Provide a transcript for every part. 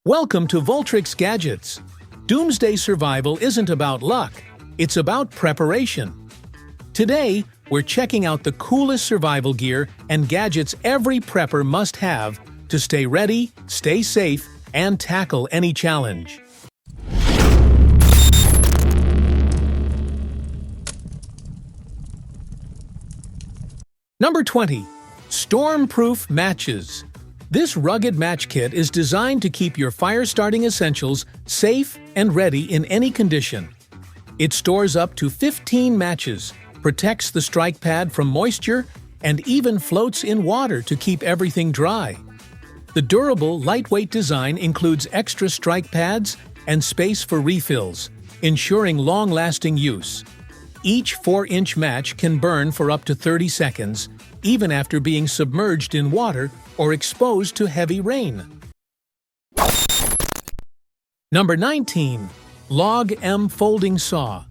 Welcome to Voltrix Gadgets. Doomsday survival isn't about luck, it's about preparation. Today, we're checking out the coolest survival gear and gadgets every prepper must have to stay ready, stay safe, and tackle any challenge. Number 20. Stormproof Matches. This rugged match kit is designed to keep your fire-starting essentials safe and ready in any condition. It stores up to 15 matches, protects the strike pad from moisture, and even floats in water to keep everything dry. The durable, lightweight design includes extra strike pads and space for refills, ensuring long-lasting use. Each 4-inch match can burn for up to 30 seconds, even after being submerged in water or exposed to heavy rain. Number 19. LogM Folding Saw.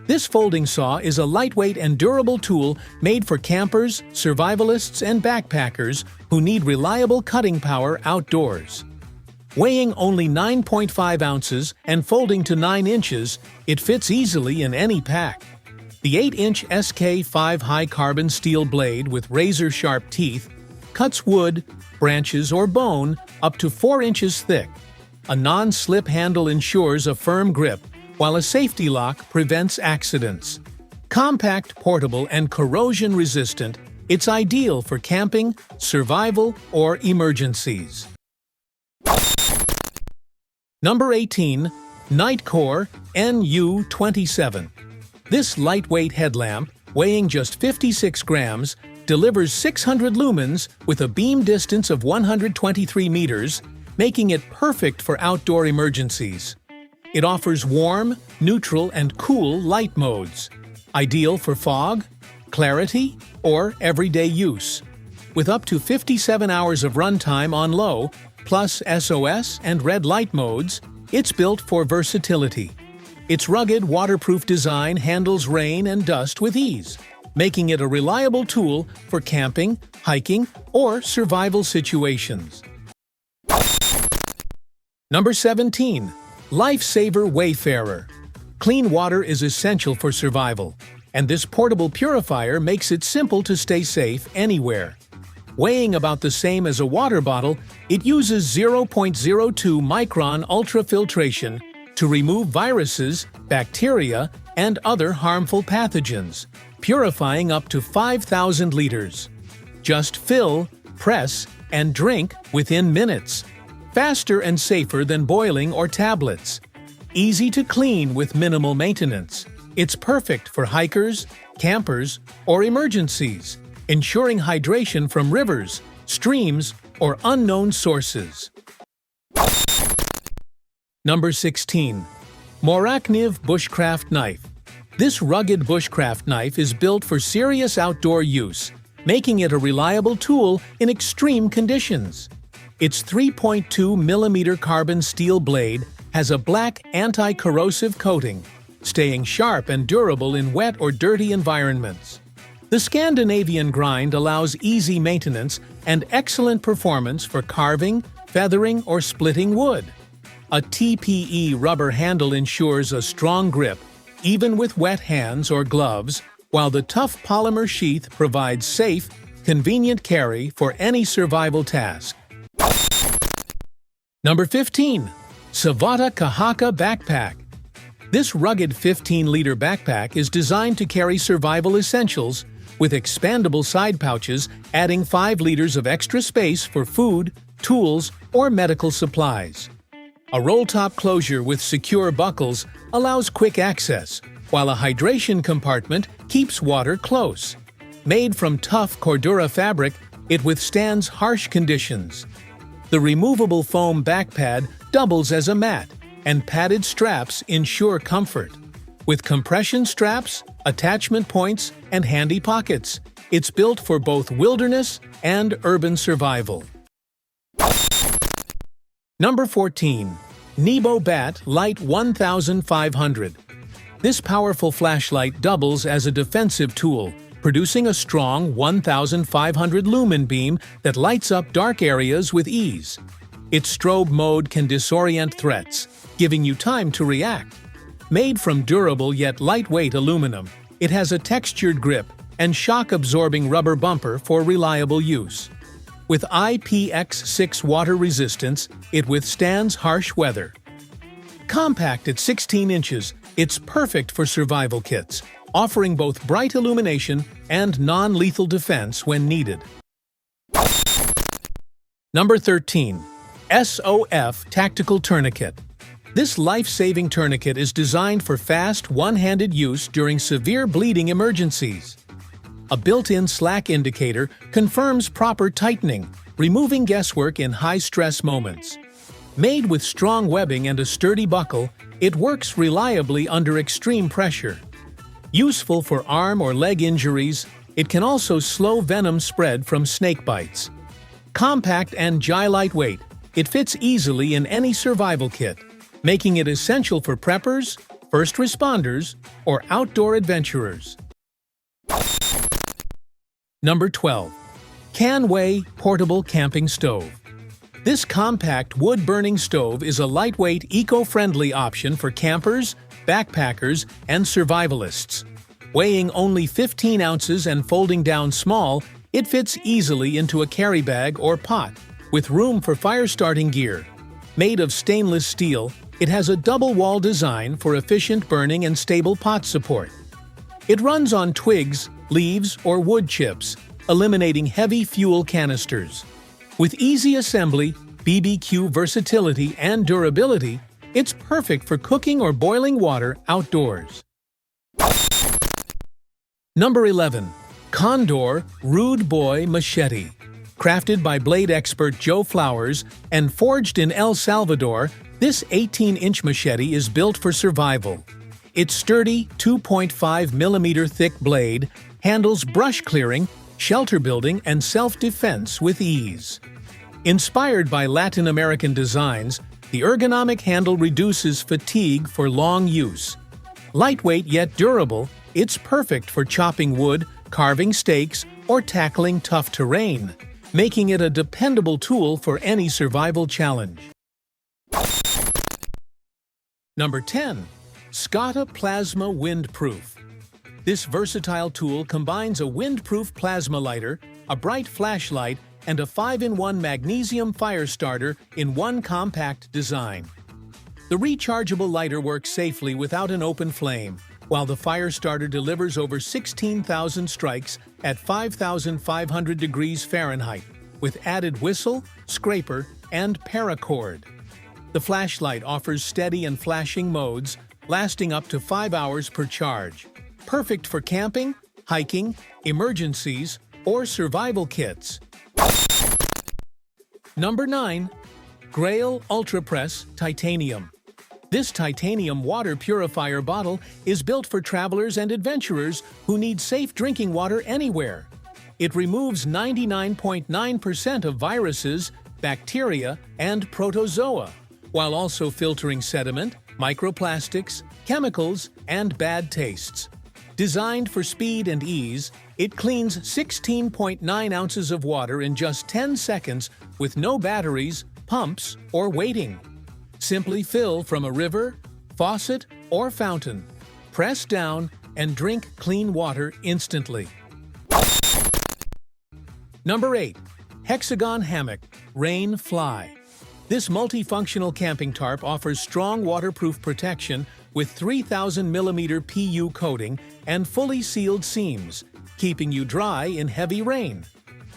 This folding saw is a lightweight and durable tool made for campers, survivalists, and backpackers who need reliable cutting power outdoors. Weighing only 9.5 ounces and folding to 9 inches, it fits easily in any pack. The 8-inch SK5 high-carbon steel blade with razor-sharp teeth cuts wood, branches, or bone up to 4 inches thick. A non-slip handle ensures a firm grip, while a safety lock prevents accidents. Compact, portable, and corrosion-resistant, it's ideal for camping, survival, or emergencies. Number 18. Nitecore NU27. This lightweight headlamp, weighing just 56 grams, delivers 600 lumens with a beam distance of 123 meters, making it perfect for outdoor emergencies. It offers warm, neutral, and cool light modes, ideal for fog, clarity, or everyday use. With up to 57 hours of runtime on low, plus SOS and red light modes, it's built for versatility. Its rugged, waterproof design handles rain and dust with ease, making it a reliable tool for camping, hiking, or survival situations. Number 17. LifeSaver Wayfarer. Clean water is essential for survival, and this portable purifier makes it simple to stay safe anywhere. Weighing about the same as a water bottle, it uses 0.02 micron ultrafiltration to remove viruses, bacteria, and other harmful pathogens, purifying up to 5,000 liters. Just fill, press, and drink within minutes. Faster and safer than boiling or tablets. Easy to clean with minimal maintenance. It's perfect for hikers, campers, or emergencies, ensuring hydration from rivers, streams, or unknown sources. Number 16. Morakniv Bushcraft Knife. This rugged bushcraft knife is built for serious outdoor use, making it a reliable tool in extreme conditions. Its 3.2 mm carbon steel blade has a black anti-corrosive coating, staying sharp and durable in wet or dirty environments. The Scandinavian grind allows easy maintenance and excellent performance for carving, feathering, or splitting wood. A TPE rubber handle ensures a strong grip, even with wet hands or gloves, while the tough polymer sheath provides safe, convenient carry for any survival task. Number 15. Savotta Kahakka Backpack. This rugged 15-liter backpack is designed to carry survival essentials with expandable side pouches, adding 5 liters of extra space for food, tools, or medical supplies. A roll-top closure with secure buckles allows quick access, while a hydration compartment keeps water close. Made from tough Cordura fabric, it withstands harsh conditions. The removable foam backpad doubles as a mat, and padded straps ensure comfort. With compression straps, attachment points, and handy pockets, it's built for both wilderness and urban survival. Number 14. Nebo Bat Light 1500. This powerful flashlight doubles as a defensive tool, producing a strong 1,500 lumen beam that lights up dark areas with ease. Its strobe mode can disorient threats, giving you time to react. Made from durable yet lightweight aluminum, it has a textured grip and shock-absorbing rubber bumper for reliable use. With IPX6 water resistance, it withstands harsh weather. Compact at 16 inches, it's perfect for survival kits, offering both bright illumination and non-lethal defense when needed. Number 13. SOF Tactical Tourniquet. This life-saving tourniquet is designed for fast, one-handed use during severe bleeding emergencies. A built-in slack indicator confirms proper tightening, removing guesswork in high-stress moments. Made with strong webbing and a sturdy buckle, it works reliably under extreme pressure. Useful for arm or leg injuries, it can also slow venom spread from snake bites. Compact and lightweight, it fits easily in any survival kit, making it essential for preppers, first responders, or outdoor adventurers. Number 12. Canway Portable Camping Stove. This compact wood-burning stove is a lightweight, eco-friendly option for campers, backpackers, and survivalists. Weighing only 15 ounces and folding down small, it fits easily into a carry bag or pot, with room for fire-starting gear. Made of stainless steel, it has a double-wall design for efficient burning and stable pot support. It runs on twigs, leaves, or wood chips, eliminating heavy fuel canisters. With easy assembly, BBQ versatility, and durability, it's perfect for cooking or boiling water outdoors. Number 11. Condor Rude Boy Machete. Crafted by blade expert Joe Flowers and forged in El Salvador, this 18-inch machete is built for survival. Its sturdy 2.5mm thick blade handles brush clearing, shelter building, and self-defense with ease. Inspired by Latin American designs, the ergonomic handle reduces fatigue for long use. Lightweight yet durable, it's perfect for chopping wood, carving steaks, or tackling tough terrain, making it a dependable tool for any survival challenge. Number 10. Scotte Plasma Windproof. This versatile tool combines a windproof plasma lighter, a bright flashlight, and a 5-in-1 magnesium fire starter in one compact design. The rechargeable lighter works safely without an open flame, while the fire starter delivers over 16,000 strikes at 5,500 degrees Fahrenheit, with added whistle, scraper, and paracord. The flashlight offers steady and flashing modes, lasting up to 5 hours per charge. Perfect for camping, hiking, emergencies, or survival kits. Number 9. GRAYL UltraPress Titanium. This titanium water purifier bottle is built for travelers and adventurers who need safe drinking water anywhere. It removes 99.9% of viruses, bacteria, and protozoa, while also filtering sediment, microplastics, chemicals, and bad tastes. Designed for speed and ease, it cleans 16.9 ounces of water in just 10 seconds with no batteries, pumps, or waiting. Simply fill from a river, faucet, or fountain. Press down and drink clean water instantly. Number 8. Hexagon Hammock Rain Fly. This multifunctional camping tarp offers strong waterproof protection with 3,000mm PU coating and fully sealed seams, keeping you dry in heavy rain.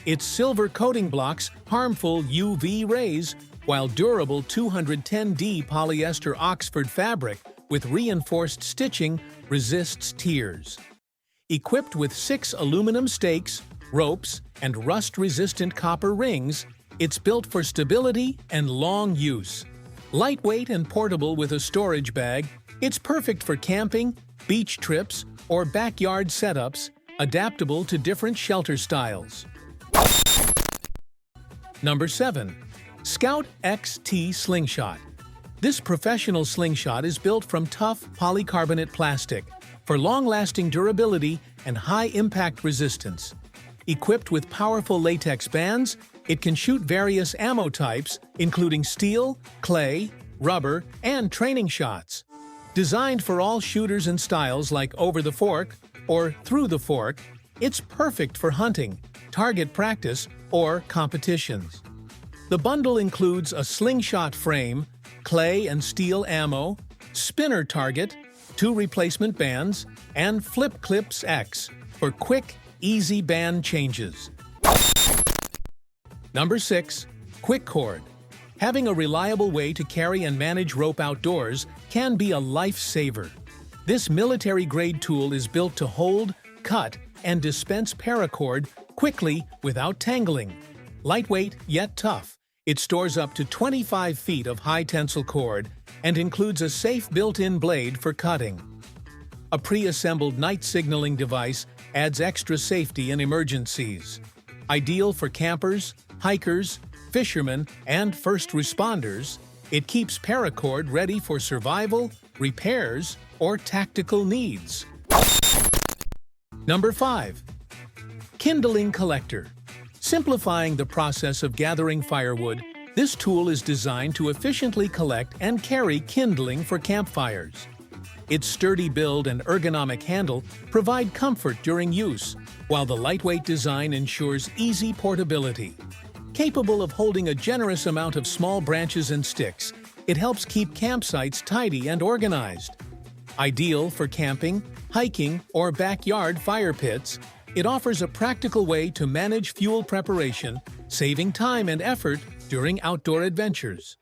Its silver coating blocks harmful UV rays, while durable 210D polyester Oxford fabric with reinforced stitching resists tears. Equipped with 6 aluminum stakes, ropes, and rust-resistant copper rings, it's built for stability and long use. Lightweight and portable with a storage bag, it's perfect for camping, beach trips, or backyard setups, adaptable to different shelter styles. Number 7. Scotte XT Slingshot. This professional slingshot is built from tough polycarbonate plastic for long-lasting durability and high impact resistance. Equipped with powerful latex bands, It can shoot various ammo types, including steel, clay, rubber, and training shots. Designed for all shooters and styles like over the fork or through the fork, it's perfect for hunting, target practice, or competitions. The bundle includes a slingshot frame, clay and steel ammo, spinner target, 2 replacement bands, and Flip Clips X for quick, easy band changes. Number 6. QUIKCORD. Having a reliable way to carry and manage rope outdoors can be a lifesaver. This military-grade tool is built to hold, cut, and dispense paracord quickly without tangling. Lightweight yet tough, it stores up to 25 feet of high-tensile cord and includes a safe built-in blade for cutting. A pre-assembled night signaling device adds extra safety in emergencies. Ideal for campers, hikers, fishermen, and first responders, it keeps paracord ready for survival, repairs, or tactical needs. Number 5. Kindling Collector. Simplifying the process of gathering firewood, this tool is designed to efficiently collect and carry kindling for campfires. Its sturdy build and ergonomic handle provide comfort during use, while the lightweight design ensures easy portability. Capable of holding a generous amount of small branches and sticks, it helps keep campsites tidy and organized. Ideal for camping, hiking, or backyard fire pits, it offers a practical way to manage fuel preparation, saving time and effort during outdoor adventures.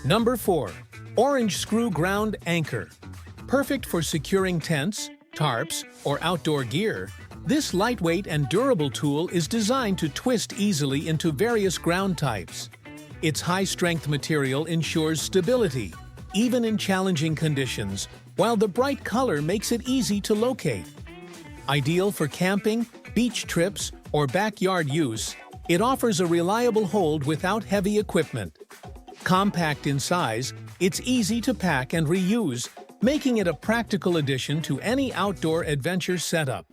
Number 4. Orange Screw Ground Anchor. Perfect for securing tents, tarps, or outdoor gear, this lightweight and durable tool is designed to twist easily into various ground types. Its high-strength material ensures stability, even in challenging conditions, while the bright color makes it easy to locate. Ideal for camping, beach trips, or backyard use, it offers a reliable hold without heavy equipment. Compact in size, it's easy to pack and reuse, making it a practical addition to any outdoor adventure setup.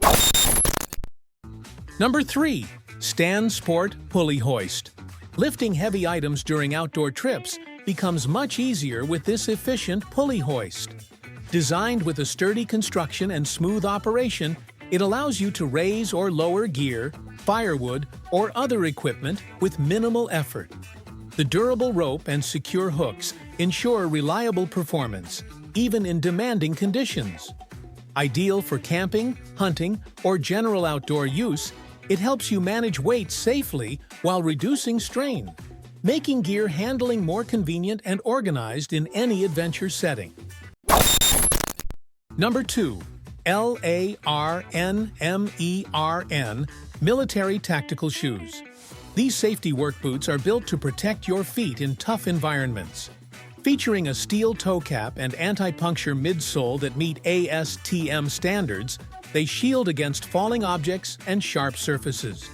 Number 3. Stansport Pulley Hoist. Lifting heavy items during outdoor trips becomes much easier with this efficient pulley hoist. Designed with a sturdy construction and smooth operation, it allows you to raise or lower gear, firewood, or other equipment with minimal effort. The durable rope and secure hooks ensure reliable performance, even in demanding conditions. Ideal for camping, hunting, or general outdoor use, it helps you manage weight safely while reducing strain, making gear handling more convenient and organized in any adventure setting. Number 2. LARNMERN Military Tactical Shoes. These safety work boots are built to protect your feet in tough environments. Featuring a steel toe cap and anti-puncture midsole that meet ASTM standards, they shield against falling objects and sharp surfaces.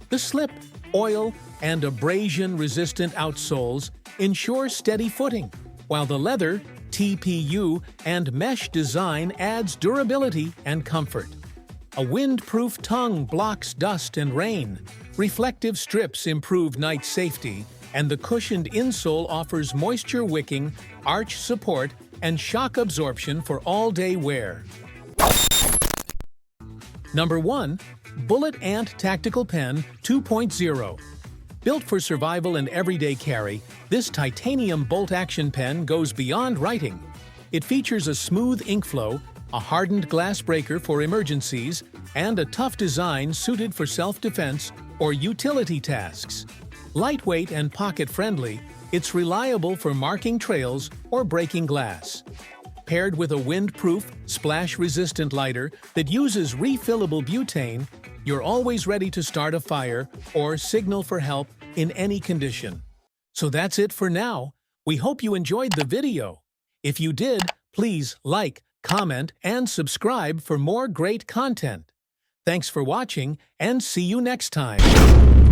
The slip, oil, and abrasion-resistant outsoles ensure steady footing, while the leather, TPU, and mesh design adds durability and comfort. A windproof tongue blocks dust and rain, reflective strips improve night safety, and the cushioned insole offers moisture-wicking, arch support, and shock absorption for all-day wear. Number 1. Bullet Ant Tactical Pen 2.0. Built for survival and everyday carry, this titanium bolt-action pen goes beyond writing. It features a smooth ink flow, a hardened glass breaker for emergencies, and a tough design suited for self-defense or utility tasks. Lightweight and pocket-friendly, it's reliable for marking trails or breaking glass. Paired with a windproof, splash-resistant lighter that uses refillable butane, you're always ready to start a fire or signal for help in any condition. So that's it for now. We hope you enjoyed the video. If you did, please like, comment, and subscribe for more great content. Thanks for watching, and see you next time.